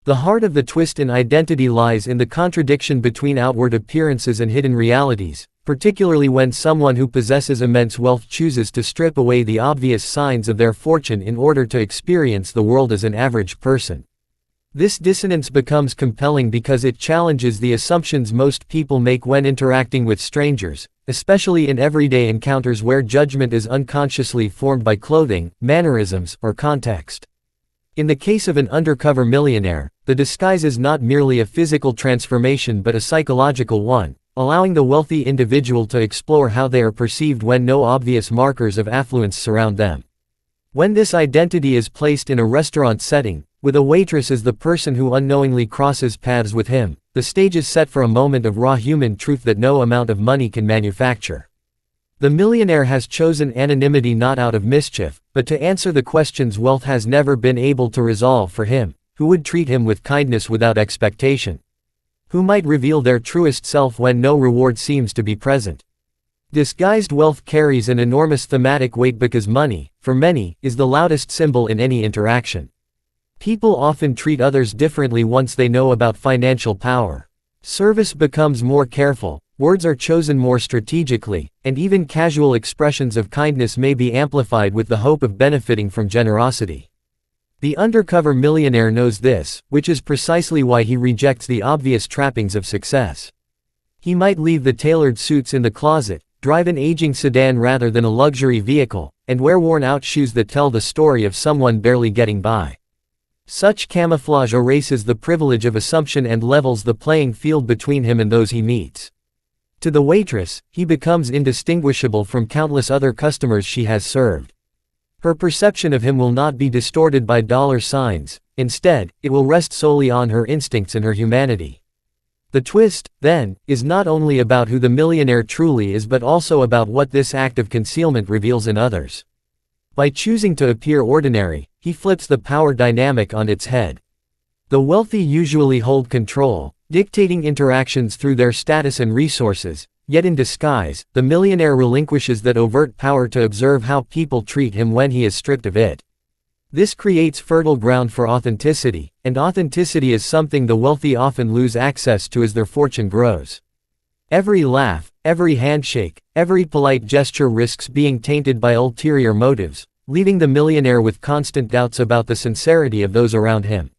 The heart of the twist in identity lies in the contradiction between outward appearances and hidden realities, particularly when someone who possesses immense wealth chooses to strip away the obvious signs of their fortune in order to experience the world as an average person. This dissonance becomes compelling because it challenges the assumptions most people make when interacting with strangers, especially in everyday encounters where judgment is unconsciously formed by clothing, mannerisms, or context. In the case of an undercover millionaire, the disguise is not merely a physical transformation but a psychological one, allowing the wealthy individual to explore how they are perceived when no obvious markers of affluence surround them. When this identity is placed in a restaurant setting, with a waitress as the person who unknowingly crosses paths with him, the stage is set for a moment of raw human truth that no amount of money can manufacture. The millionaire has chosen anonymity not out of mischief, but to answer the questions wealth has never been able to resolve for him: who would treat him with kindness without expectation? Who might reveal their truest self when no reward seems to be present? Disguised wealth carries an enormous thematic weight because money, for many, is the loudest symbol in any interaction. People often treat others differently once they know about financial power. Service becomes more careful, words are chosen more strategically, and even casual expressions of kindness may be amplified with the hope of benefiting from generosity. The undercover millionaire knows this, which is precisely why he rejects the obvious trappings of success. He might leave the tailored suits in the closet, drive an aging sedan rather than a luxury vehicle, and wear worn-out shoes that tell the story of someone barely getting by. Such camouflage erases the privilege of assumption and levels the playing field between him and those he meets. To the waitress, he becomes indistinguishable from countless other customers she has served. Her perception of him will not be distorted by dollar signs, instead, it will rest solely on her instincts and her humanity. The twist, then, is not only about who the millionaire truly is but also about what this act of concealment reveals in others. By choosing to appear ordinary, he flips the power dynamic on its head. The wealthy usually hold control, dictating interactions through their status and resources, yet in disguise, the millionaire relinquishes that overt power to observe how people treat him when he is stripped of it. This creates fertile ground for authenticity, and authenticity is something the wealthy often lose access to as their fortune grows. Every laugh, every handshake, every polite gesture risks being tainted by ulterior motives, leaving the millionaire with constant doubts about the sincerity of those around him.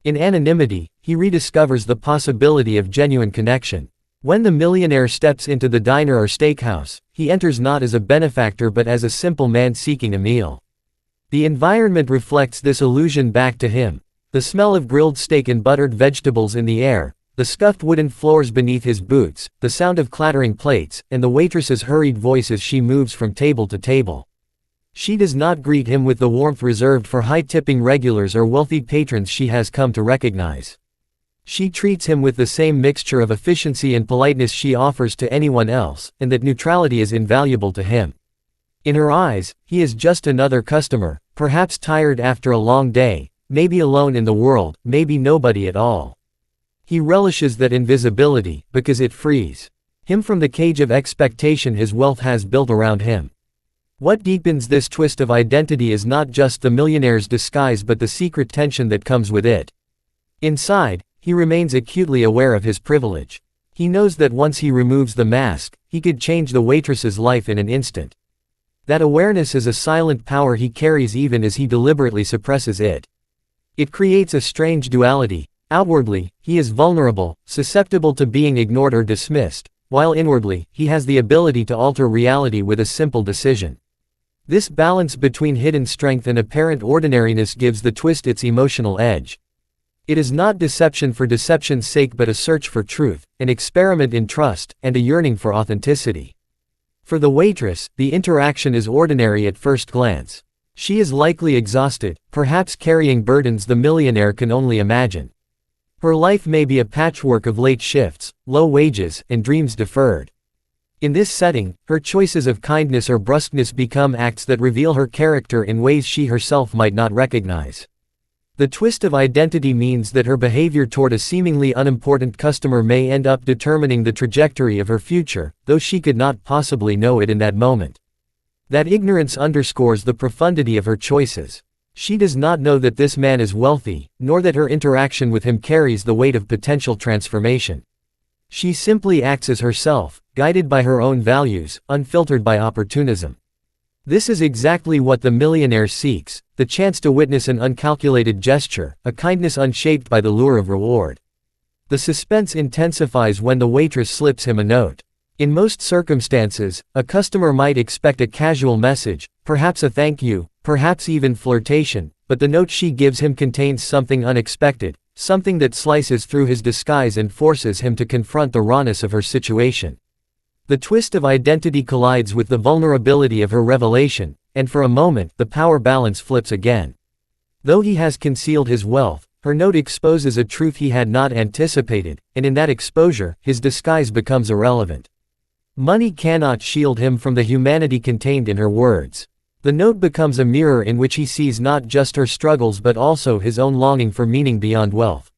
In anonymity, he rediscovers the possibility of genuine connection. When the millionaire steps into the diner or steakhouse, he enters not as a benefactor but as a simple man seeking a meal. The environment reflects this illusion back to him: the smell of grilled steak and buttered vegetables in the air, the scuffed wooden floors beneath his boots, the sound of clattering plates, and the waitress's hurried voice as she moves from table to table. She does not greet him with the warmth reserved for high-tipping regulars or wealthy patrons she has come to recognize. She treats him with the same mixture of efficiency and politeness she offers to anyone else, and that neutrality is invaluable to him. In her eyes, he is just another customer, perhaps tired after a long day, maybe alone in the world, maybe nobody at all. He relishes that invisibility, because it frees him from the cage of expectation his wealth has built around him. What deepens this twist of identity is not just the millionaire's disguise but the secret tension that comes with it. Inside, he remains acutely aware of his privilege. He knows that once he removes the mask, he could change the waitress's life in an instant. That awareness is a silent power he carries even as he deliberately suppresses it. It creates a strange duality. Outwardly, he is vulnerable, susceptible to being ignored or dismissed, while inwardly, he has the ability to alter reality with a simple decision. This balance between hidden strength and apparent ordinariness gives the twist its emotional edge. It is not deception for deception's sake but a search for truth, an experiment in trust, and a yearning for authenticity. For the waitress, the interaction is ordinary at first glance. She is likely exhausted, perhaps carrying burdens the millionaire can only imagine. Her life may be a patchwork of late shifts, low wages, and dreams deferred. In this setting, her choices of kindness or brusqueness become acts that reveal her character in ways she herself might not recognize. The twist of identity means that her behavior toward a seemingly unimportant customer may end up determining the trajectory of her future, though she could not possibly know it in that moment. That ignorance underscores the profundity of her choices. She does not know that this man is wealthy, nor that her interaction with him carries the weight of potential transformation. She simply acts as herself, guided by her own values, unfiltered by opportunism. This is exactly what the millionaire seeks, the chance to witness an uncalculated gesture, a kindness unshaped by the lure of reward. The suspense intensifies when the waitress slips him a note. In most circumstances, a customer might expect a casual message, perhaps a thank you, perhaps even flirtation, but the note she gives him contains something unexpected, something that slices through his disguise and forces him to confront the rawness of her situation. The twist of identity collides with the vulnerability of her revelation, and for a moment, the power balance flips again. Though he has concealed his wealth, her note exposes a truth he had not anticipated, and in that exposure, his disguise becomes irrelevant. Money cannot shield him from the humanity contained in her words. The note becomes a mirror in which he sees not just her struggles but also his own longing for meaning beyond wealth.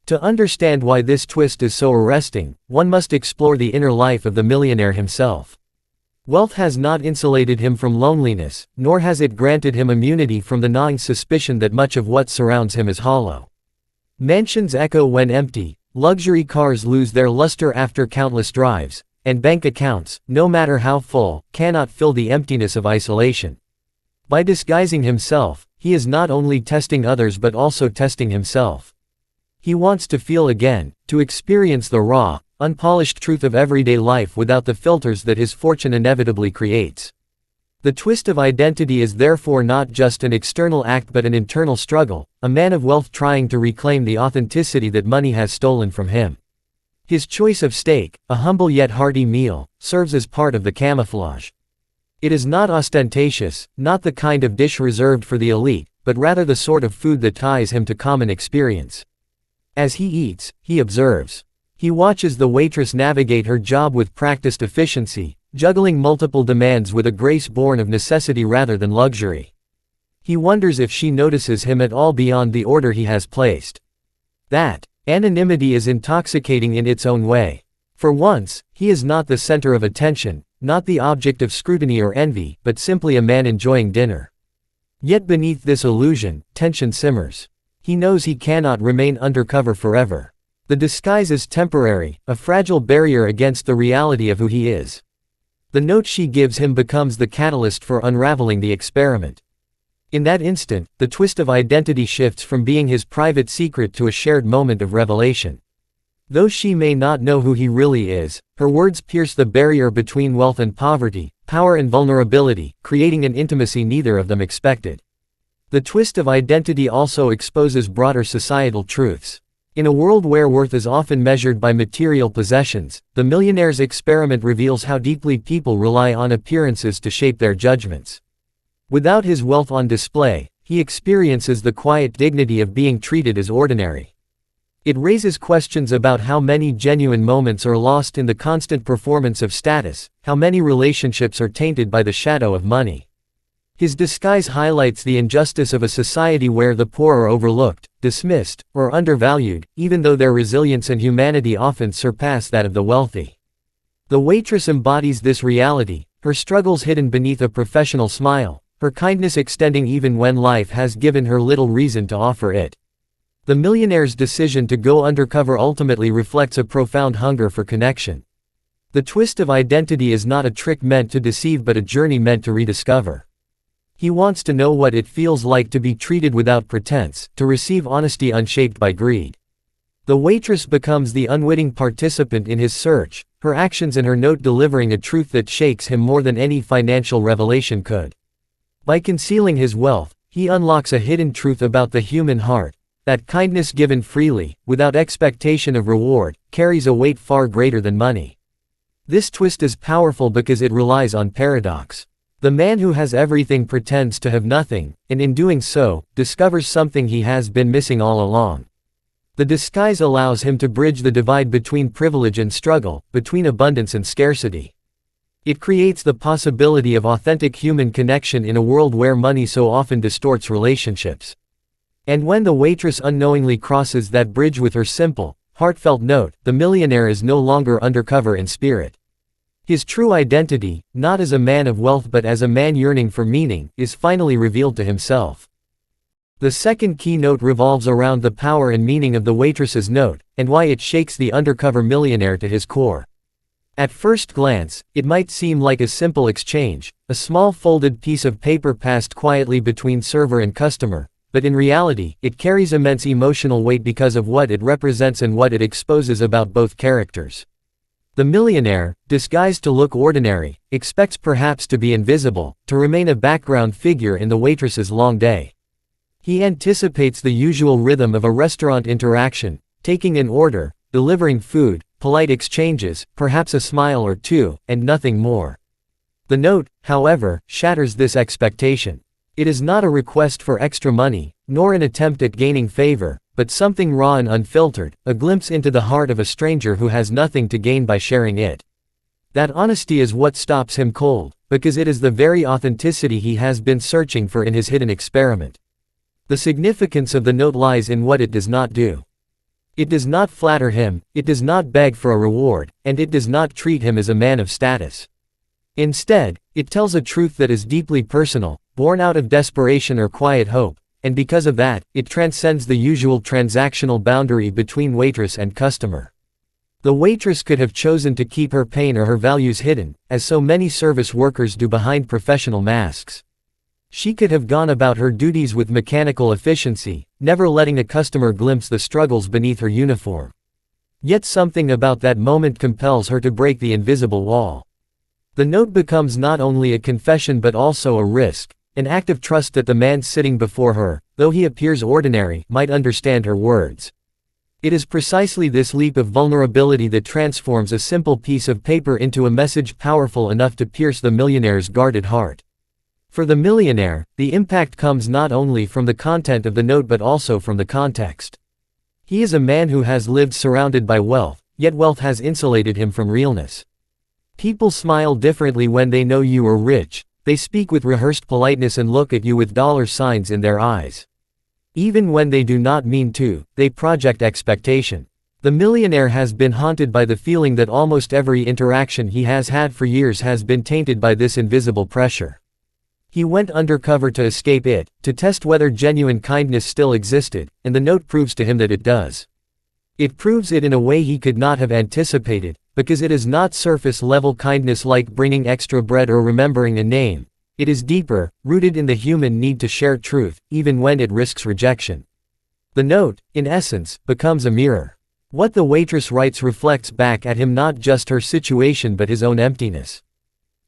To understand why this twist is so arresting, one must explore the inner life of the millionaire himself. Wealth has not insulated him from loneliness, nor has it granted him immunity from the gnawing suspicion that much of what surrounds him is hollow. Mansions echo when empty, luxury cars lose their luster after countless drives, and bank accounts, no matter how full, cannot fill the emptiness of isolation. By disguising himself, he is not only testing others but also testing himself. He wants to feel again, to experience the raw, unpolished truth of everyday life without the filters that his fortune inevitably creates. The twist of identity is therefore not just an external act but an internal struggle, a man of wealth trying to reclaim the authenticity that money has stolen from him. His choice of steak, a humble yet hearty meal, serves as part of the camouflage. It is not ostentatious, not the kind of dish reserved for the elite, but rather the sort of food that ties him to common experience. As he eats, he observes. He watches the waitress navigate her job with practiced efficiency, juggling multiple demands with a grace born of necessity rather than luxury. He wonders if she notices him at all beyond the order he has placed. That anonymity is intoxicating in its own way. For once, he is not the center of attention, not the object of scrutiny or envy, but simply a man enjoying dinner. Yet beneath this illusion, tension simmers. He knows he cannot remain undercover forever. The disguise is temporary, a fragile barrier against the reality of who he is. The note she gives him becomes the catalyst for unraveling the experiment. In that instant, the twist of identity shifts from being his private secret to a shared moment of revelation. Though she may not know who he really is, her words pierce the barrier between wealth and poverty, power and vulnerability, creating an intimacy neither of them expected. The twist of identity also exposes broader societal truths. In a world where worth is often measured by material possessions, the millionaire's experiment reveals how deeply people rely on appearances to shape their judgments. Without his wealth on display, he experiences the quiet dignity of being treated as ordinary. It raises questions about how many genuine moments are lost in the constant performance of status, how many relationships are tainted by the shadow of money. His disguise highlights the injustice of a society where the poor are overlooked, dismissed, or undervalued, even though their resilience and humanity often surpass that of the wealthy. The waitress embodies this reality, her struggles hidden beneath a professional smile, her kindness extending even when life has given her little reason to offer it. The millionaire's decision to go undercover ultimately reflects a profound hunger for connection. The twist of identity is not a trick meant to deceive but a journey meant to rediscover. He wants to know what it feels like to be treated without pretense, to receive honesty unshaped by greed. The waitress becomes the unwitting participant in his search, her actions and her note delivering a truth that shakes him more than any financial revelation could. By concealing his wealth, he unlocks a hidden truth about the human heart, that kindness given freely, without expectation of reward, carries a weight far greater than money. This twist is powerful because it relies on paradox. The man who has everything pretends to have nothing, and in doing so, discovers something he has been missing all along. The disguise allows him to bridge the divide between privilege and struggle, between abundance and scarcity. It creates the possibility of authentic human connection in a world where money so often distorts relationships. And when the waitress unknowingly crosses that bridge with her simple, heartfelt note, the millionaire is no longer undercover in spirit. His true identity, not as a man of wealth but as a man yearning for meaning, is finally revealed to himself. The second key note revolves around the power and meaning of the waitress's note, and why it shakes the undercover millionaire to his core. At first glance, it might seem like a simple exchange, a small folded piece of paper passed quietly between server and customer, but in reality, it carries immense emotional weight because of what it represents and what it exposes about both characters. The millionaire, disguised to look ordinary, expects perhaps to be invisible, to remain a background figure in the waitress's long day. He anticipates the usual rhythm of a restaurant interaction, taking an order, delivering food, polite exchanges, perhaps a smile or two, and nothing more. The note, however, shatters this expectation. It is not a request for extra money, nor an attempt at gaining favor, but something raw and unfiltered, a glimpse into the heart of a stranger who has nothing to gain by sharing it. That honesty is what stops him cold, because it is the very authenticity he has been searching for in his hidden experiment. The significance of the note lies in what it does not do. It does not flatter him, it does not beg for a reward, and it does not treat him as a man of status. Instead, it tells a truth that is deeply personal, born out of desperation or quiet hope, and because of that, it transcends the usual transactional boundary between waitress and customer. The waitress could have chosen to keep her pain or her values hidden, as so many service workers do behind professional masks. She could have gone about her duties with mechanical efficiency, never letting a customer glimpse the struggles beneath her uniform. Yet something about that moment compels her to break the invisible wall. The note becomes not only a confession but also a risk, an act of trust that the man sitting before her, though he appears ordinary, might understand her words. It is precisely this leap of vulnerability that transforms a simple piece of paper into a message powerful enough to pierce the millionaire's guarded heart. For the millionaire, the impact comes not only from the content of the note but also from the context. He is a man who has lived surrounded by wealth, yet wealth has insulated him from realness. People smile differently when they know you are rich, they speak with rehearsed politeness and look at you with dollar signs in their eyes. Even when they do not mean to, they project expectation. The millionaire has been haunted by the feeling that almost every interaction he has had for years has been tainted by this invisible pressure. He went undercover to escape it, to test whether genuine kindness still existed, and the note proves to him that it does. It proves it in a way he could not have anticipated, because it is not surface-level kindness like bringing extra bread or remembering a name. It is deeper, rooted in the human need to share truth, even when it risks rejection. The note, in essence, becomes a mirror. What the waitress writes reflects back at him not just her situation but his own emptiness.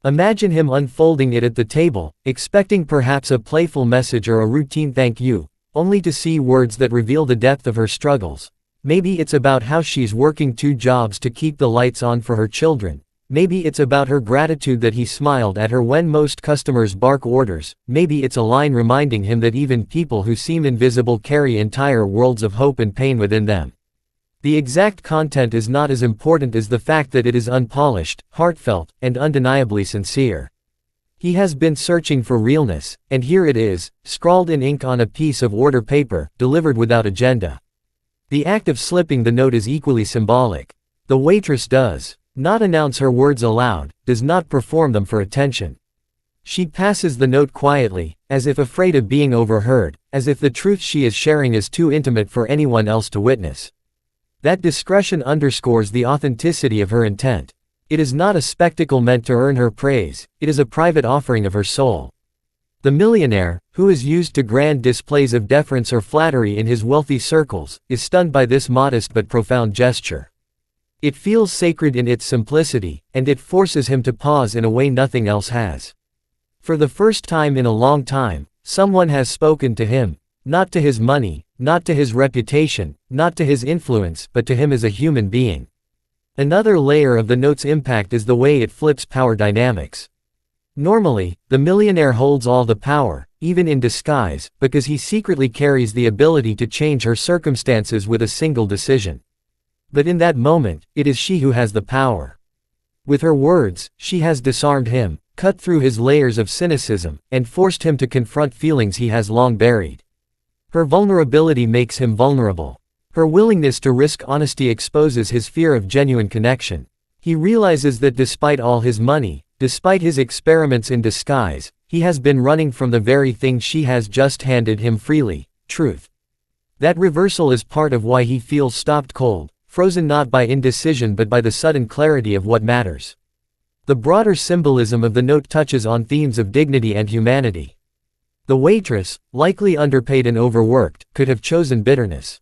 Imagine him unfolding it at the table, expecting perhaps a playful message or a routine thank you, only to see words that reveal the depth of her struggles. Maybe it's about how she's working 2 jobs to keep the lights on for her children. Maybe it's about her gratitude that he smiled at her when most customers bark orders. Maybe it's a line reminding him that even people who seem invisible carry entire worlds of hope and pain within them. The exact content is not as important as the fact that it is unpolished, heartfelt, and undeniably sincere. He has been searching for realness, and here it is, scrawled in ink on a piece of order paper, delivered without agenda. The act of slipping the note is equally symbolic. The waitress does not announce her words aloud, does not perform them for attention. She passes the note quietly, as if afraid of being overheard, as if the truth she is sharing is too intimate for anyone else to witness. That discretion underscores the authenticity of her intent. It is not a spectacle meant to earn her praise, it is a private offering of her soul. The millionaire, who is used to grand displays of deference or flattery in his wealthy circles, is stunned by this modest but profound gesture. It feels sacred in its simplicity, and it forces him to pause in a way nothing else has. For the first time in a long time, someone has spoken to him, not to his money, not to his reputation, not to his influence, but to him as a human being. Another layer of the note's impact is the way it flips power dynamics. Normally, the millionaire holds all the power, even in disguise, because he secretly carries the ability to change her circumstances with a single decision. But in that moment, it is she who has the power. With her words, she has disarmed him, cut through his layers of cynicism, and forced him to confront feelings he has long buried. Her vulnerability makes him vulnerable. Her willingness to risk honesty exposes his fear of genuine connection. He realizes that despite all his money, despite his experiments in disguise, he has been running from the very thing she has just handed him freely, truth. That reversal is part of why he feels stopped cold, frozen not by indecision but by the sudden clarity of what matters. The broader symbolism of the note touches on themes of dignity and humanity. The waitress, likely underpaid and overworked, could have chosen bitterness.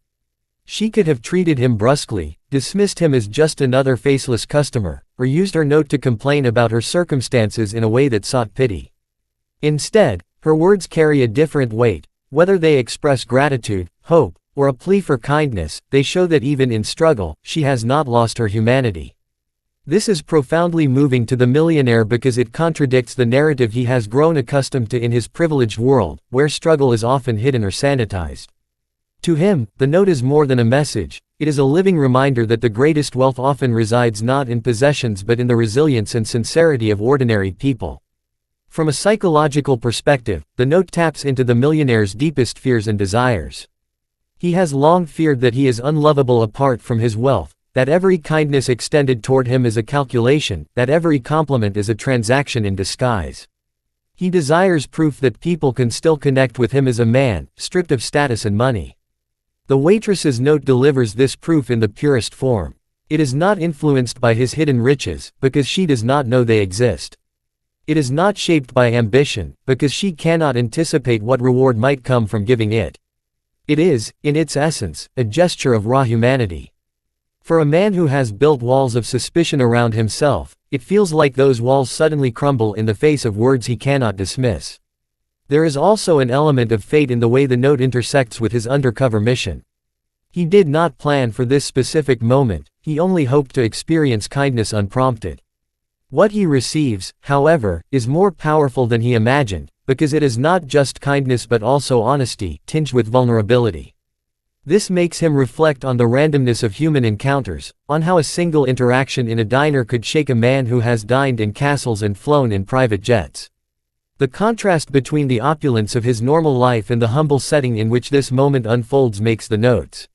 She could have treated him brusquely, dismissed him as just another faceless customer, or used her note to complain about her circumstances in a way that sought pity. Instead, her words carry a different weight. Whether they express gratitude, hope, or a plea for kindness, they show that even in struggle, she has not lost her humanity. This is profoundly moving to the millionaire because it contradicts the narrative he has grown accustomed to in his privileged world, where struggle is often hidden or sanitized. To him, the note is more than a message, it is a living reminder that the greatest wealth often resides not in possessions but in the resilience and sincerity of ordinary people. From a psychological perspective, the note taps into the millionaire's deepest fears and desires. He has long feared that he is unlovable apart from his wealth, that every kindness extended toward him is a calculation, that every compliment is a transaction in disguise. He desires proof that people can still connect with him as a man, stripped of status and money. The waitress's note delivers this proof in the purest form. It is not influenced by his hidden riches, because she does not know they exist. It is not shaped by ambition, because she cannot anticipate what reward might come from giving it. It is, in its essence, a gesture of raw humanity. For a man who has built walls of suspicion around himself, it feels like those walls suddenly crumble in the face of words he cannot dismiss. There is also an element of fate in the way the note intersects with his undercover mission. He did not plan for this specific moment, he only hoped to experience kindness unprompted. What he receives, however, is more powerful than he imagined, because it is not just kindness but also honesty, tinged with vulnerability. This makes him reflect on the randomness of human encounters, on how a single interaction in a diner could shake a man who has dined in castles and flown in private jets. The contrast between the opulence of his normal life and the humble setting in which this moment unfolds makes the note's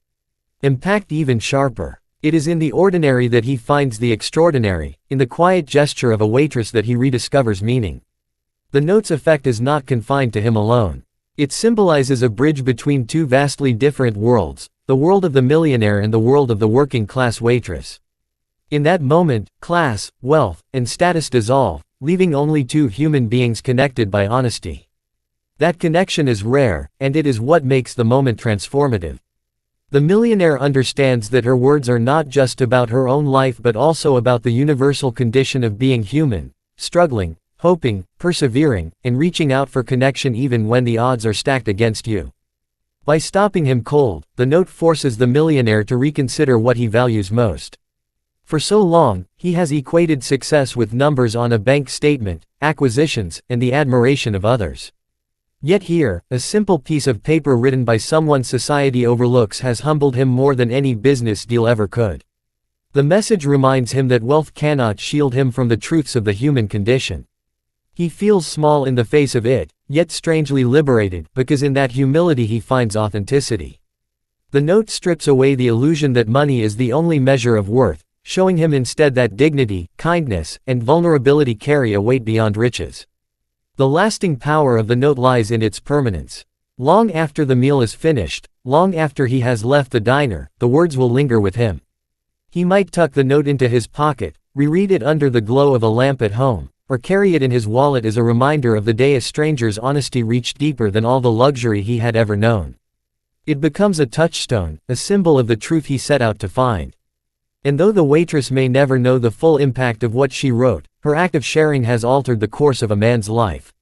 impact even sharper. It is in the ordinary that he finds the extraordinary, in the quiet gesture of a waitress that he rediscovers meaning. The note's effect is not confined to him alone. It symbolizes a bridge between two vastly different worlds, the world of the millionaire and the world of the working-class waitress. In that moment, class, wealth, and status dissolve, leaving only two human beings connected by honesty. That connection is rare, and it is what makes the moment transformative. The millionaire understands that her words are not just about her own life but also about the universal condition of being human, struggling, hoping, persevering, and reaching out for connection even when the odds are stacked against you. By stopping him cold, the note forces the millionaire to reconsider what he values most. For so long, he has equated success with numbers on a bank statement, acquisitions, and the admiration of others. Yet here, a simple piece of paper written by someone society overlooks has humbled him more than any business deal ever could. The message reminds him that wealth cannot shield him from the truths of the human condition. He feels small in the face of it, yet strangely liberated, because in that humility he finds authenticity. The note strips away the illusion that money is the only measure of worth, showing him instead that dignity, kindness, and vulnerability carry a weight beyond riches. The lasting power of the note lies in its permanence. Long after the meal is finished, long after he has left the diner, the words will linger with him. He might tuck the note into his pocket, reread it under the glow of a lamp at home, or carry it in his wallet as a reminder of the day a stranger's honesty reached deeper than all the luxury he had ever known. It becomes a touchstone, a symbol of the truth he set out to find. And though the waitress may never know the full impact of what she wrote, her act of sharing has altered the course of a man's life.